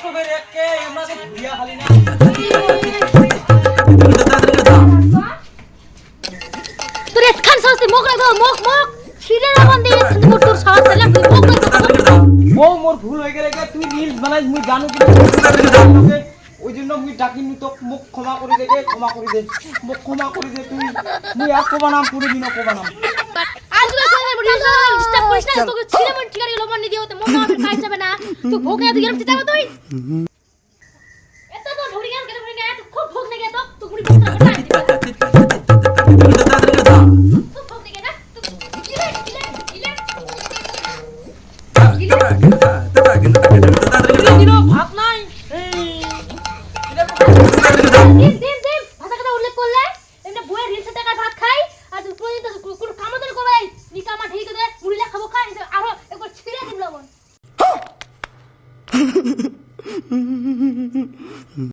করে একে আমরা তো বিয়া খালি না তোর এতখান সাহস মুখ লাগো মুখ ছিড়ে রাবণ দিয়ে কিন্তু তোর সাহস হলে মুখ লাগো মোর ভুল হয়ে গেলে তুই রিলস বানাইস মুই জানো কি ওই জন্য মুই ডাকিনি তো মুখ ক্ষমা করে দে মুখ ক্ষমা করে দে তুই মুই আর কোবা নাম করে দিন কোবা নাম আজ ডিস্টার্ব করিস না তোকে ছিড়ে মন ঠিকারি গেল মন দিও তো মন আমার কাজ যাবে না তুই ভোগ না দিগের চিতাব তুই এত তো ঢুড়ি গেল কেন ঢুড়ি গেল খুব ভোগ লাগে তো তুই গুড়ি ভোগ না খুব ভোগ লাগে না দিন ভাত নাই দেব ভাষা কথা উল্লেখ করলে এমনি বইয়ের রিলসে টাকা ভাত খাই আর তুই প্রতিদিন তো কোন কাম তো করে নিকামা ঢেকে দে মুড়িলা খাবো খাই আরো একবার ছিড়ে দিল মন